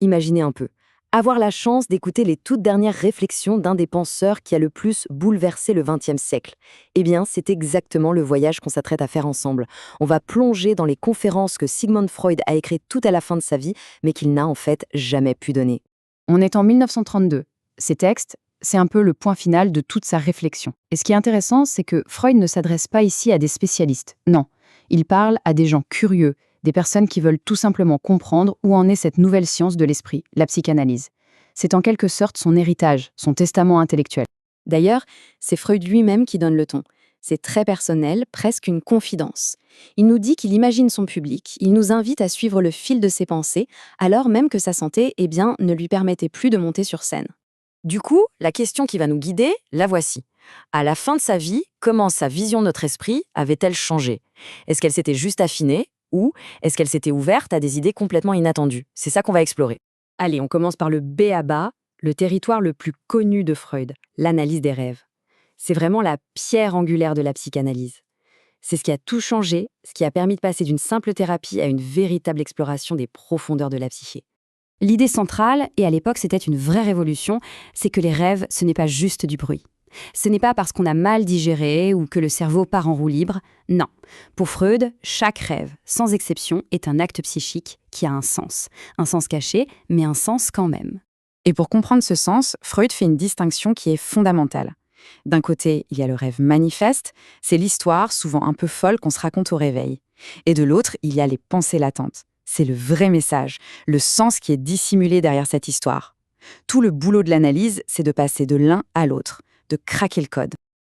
Imaginez un peu. Avoir la chance d'écouter les toutes dernières réflexions d'un des penseurs qui a le plus bouleversé le XXe siècle. Eh bien, c'est exactement le voyage qu'on s'apprête à faire ensemble. On va plonger dans les conférences que Sigmund Freud a écrites tout à la fin de sa vie, mais qu'il n'a en fait jamais pu donner. On est en 1932. Ces textes, c'est un peu le point final de toute sa réflexion. Et ce qui est intéressant, c'est que Freud ne s'adresse pas ici à des spécialistes. Non, il parle à des gens curieux, des personnes qui veulent tout simplement comprendre où en est cette nouvelle science de l'esprit, la psychanalyse. C'est en quelque sorte son héritage, son testament intellectuel. D'ailleurs, c'est Freud lui-même qui donne le ton. C'est très personnel, presque une confidence. Il nous dit qu'il imagine son public, il nous invite à suivre le fil de ses pensées, alors même que sa santé, ne lui permettait plus de monter sur scène. Du coup, la question qui va nous guider, la voici. À la fin de sa vie, comment sa vision de notre esprit avait-elle changé? Est-ce qu'elle s'était juste affinée ou est-ce qu'elle s'était ouverte à des idées complètement inattendues? C'est ça qu'on va explorer. Allez, on commence par le b.a.-ba, le territoire le plus connu de Freud, l'analyse des rêves. C'est vraiment la pierre angulaire de la psychanalyse. C'est ce qui a tout changé, ce qui a permis de passer d'une simple thérapie à une véritable exploration des profondeurs de la psyché. L'idée centrale, et à l'époque c'était une vraie révolution, c'est que les rêves, ce n'est pas juste du bruit. Ce n'est pas parce qu'on a mal digéré ou que le cerveau part en roue libre, non. Pour Freud, chaque rêve, sans exception, est un acte psychique qui a un sens caché, mais un sens quand même. Et pour comprendre ce sens, Freud fait une distinction qui est fondamentale. D'un côté, il y a le rêve manifeste, c'est l'histoire, souvent un peu folle, qu'on se raconte au réveil. Et de l'autre, il y a les pensées latentes. C'est le vrai message, le sens qui est dissimulé derrière cette histoire. Tout le boulot de l'analyse, c'est de passer de l'un à l'autre, de craquer le code.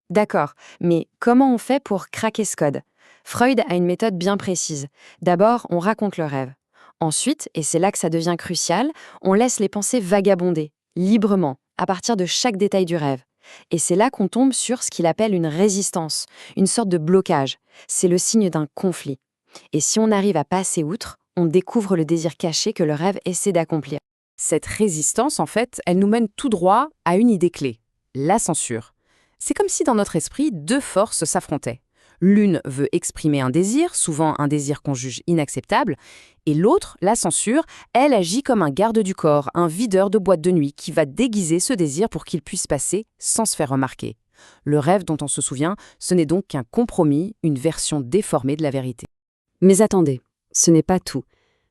D'accord, mais comment on fait pour craquer ce code? Freud a une méthode bien précise. D'abord, on raconte le rêve. Ensuite, et c'est là que ça devient crucial, on laisse les pensées vagabonder, librement, à partir de chaque détail du rêve. Et c'est là qu'on tombe sur ce qu'il appelle une résistance, une sorte de blocage. C'est le signe d'un conflit. Et si on arrive à passer outre, on découvre le désir caché que le rêve essaie d'accomplir. Cette résistance, en fait, elle nous mène tout droit à une idée clé, la censure. C'est comme si dans notre esprit, deux forces s'affrontaient. L'une veut exprimer un désir, souvent un désir qu'on juge inacceptable, et l'autre, la censure, elle agit comme un garde du corps, un videur de boîte de nuit qui va déguiser ce désir pour qu'il puisse passer sans se faire remarquer. Le rêve dont on se souvient, ce n'est donc qu'un compromis, une version déformée de la vérité. Mais attendez, ce n'est pas tout.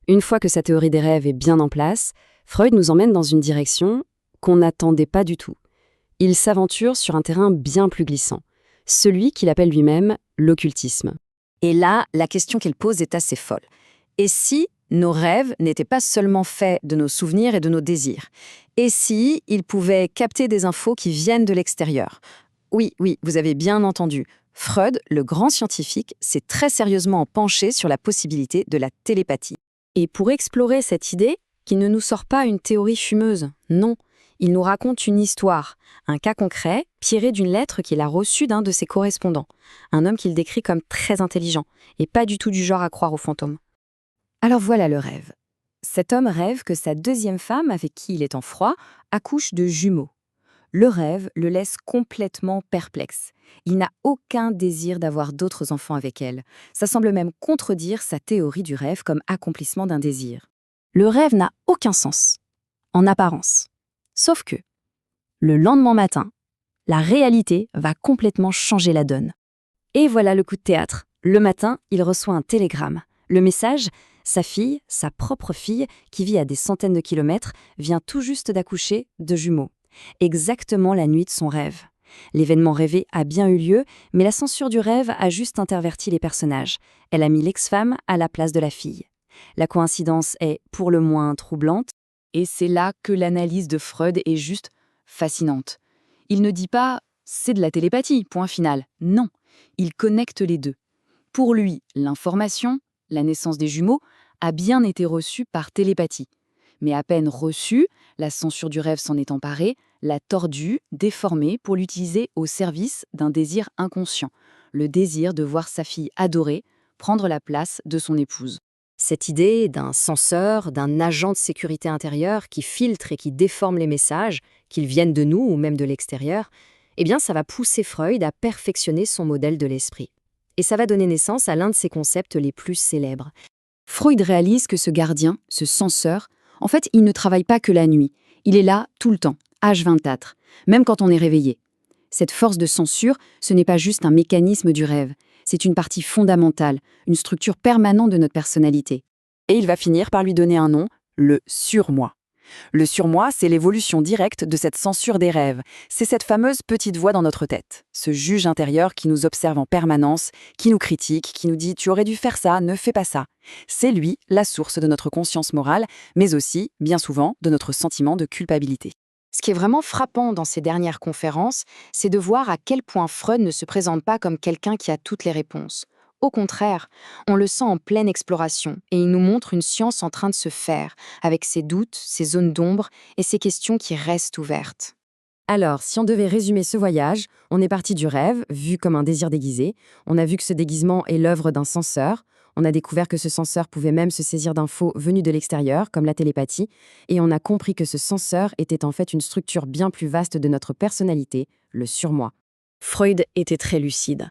Une fois que sa théorie des rêves est bien en place, Freud nous emmène dans une direction qu'on n'attendait pas du tout. Il s'aventure sur un terrain bien plus glissant, celui qu'il appelle lui-même l'occultisme. Et là, la question qu'il pose est assez folle. Et si nos rêves n'étaient pas seulement faits de nos souvenirs et de nos désirs? Et si ils pouvaient capter des infos qui viennent de l'extérieur? Oui, vous avez bien entendu. Freud, le grand scientifique, s'est très sérieusement penché sur la possibilité de la télépathie. Et pour explorer cette idée, qui ne nous sort pas une théorie fumeuse, non. Il nous raconte une histoire, un cas concret, tiré d'une lettre qu'il a reçue d'un de ses correspondants, un homme qu'il décrit comme très intelligent, et pas du tout du genre à croire aux fantômes. Alors voilà le rêve. Cet homme rêve que sa deuxième femme, avec qui il est en froid, accouche de jumeaux. Le rêve le laisse complètement perplexe. Il n'a aucun désir d'avoir d'autres enfants avec elle. Ça semble même contredire sa théorie du rêve comme accomplissement d'un désir. Le rêve n'a aucun sens, en apparence. Sauf que, le lendemain matin, la réalité va complètement changer la donne. Et voilà le coup de théâtre. Le matin, il reçoit un télégramme. Le message, sa fille, sa propre fille, qui vit à des centaines de kilomètres, vient tout juste d'accoucher de jumeaux. Exactement la nuit de son rêve. L'événement rêvé a bien eu lieu, mais la censure du rêve a juste interverti les personnages. Elle a mis l'ex-femme à la place de la fille. La coïncidence est pour le moins troublante, et c'est là que l'analyse de Freud est juste fascinante. Il ne dit pas « c'est de la télépathie, point final ». Non, il connecte les deux. Pour lui, l'information, la naissance des jumeaux, a bien été reçue par télépathie. Mais à peine reçue, la censure du rêve s'en est emparée, l'a tordue, déformée pour l'utiliser au service d'un désir inconscient, le désir de voir sa fille adorée prendre la place de son épouse. Cette idée d'un censeur, d'un agent de sécurité intérieure qui filtre et qui déforme les messages, qu'ils viennent de nous ou même de l'extérieur, ça va pousser Freud à perfectionner son modèle de l'esprit. Et ça va donner naissance à l'un de ses concepts les plus célèbres. Freud réalise que ce gardien, ce censeur, En fait, il ne travaille pas que la nuit. Il est là tout le temps, H24, même quand on est réveillé. Cette force de censure, ce n'est pas juste un mécanisme du rêve. C'est une partie fondamentale, une structure permanente de notre personnalité. Et il va finir par lui donner un nom, le surmoi. Le surmoi, c'est l'évolution directe de cette censure des rêves. C'est cette fameuse petite voix dans notre tête, ce juge intérieur qui nous observe en permanence, qui nous critique, qui nous dit « tu aurais dû faire ça, ne fais pas ça ». C'est lui la source de notre conscience morale, mais aussi, bien souvent, de notre sentiment de culpabilité. Ce qui est vraiment frappant dans ces dernières conférences, c'est de voir à quel point Freud ne se présente pas comme quelqu'un qui a toutes les réponses. Au contraire, on le sent en pleine exploration et il nous montre une science en train de se faire, avec ses doutes, ses zones d'ombre et ses questions qui restent ouvertes. Alors, si on devait résumer ce voyage, on est parti du rêve, vu comme un désir déguisé. On a vu que ce déguisement est l'œuvre d'un censeur. On a découvert que ce censeur pouvait même se saisir d'infos venues de l'extérieur, comme la télépathie. Et on a compris que ce censeur était en fait une structure bien plus vaste de notre personnalité, le surmoi. Freud était très lucide.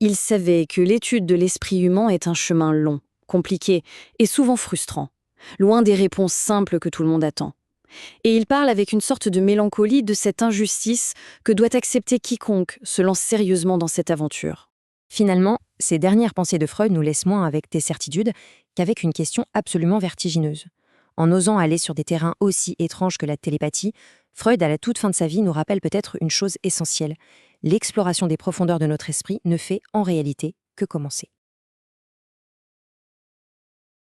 Il savait que l'étude de l'esprit humain est un chemin long, compliqué et souvent frustrant, loin des réponses simples que tout le monde attend. Et il parle avec une sorte de mélancolie de cette injustice que doit accepter quiconque se lance sérieusement dans cette aventure. Finalement, ces dernières pensées de Freud nous laissent moins avec des certitudes qu'avec une question absolument vertigineuse. En osant aller sur des terrains aussi étranges que la télépathie, Freud, à la toute fin de sa vie, nous rappelle peut-être une chose essentielle. L'exploration des profondeurs de notre esprit ne fait en réalité que commencer.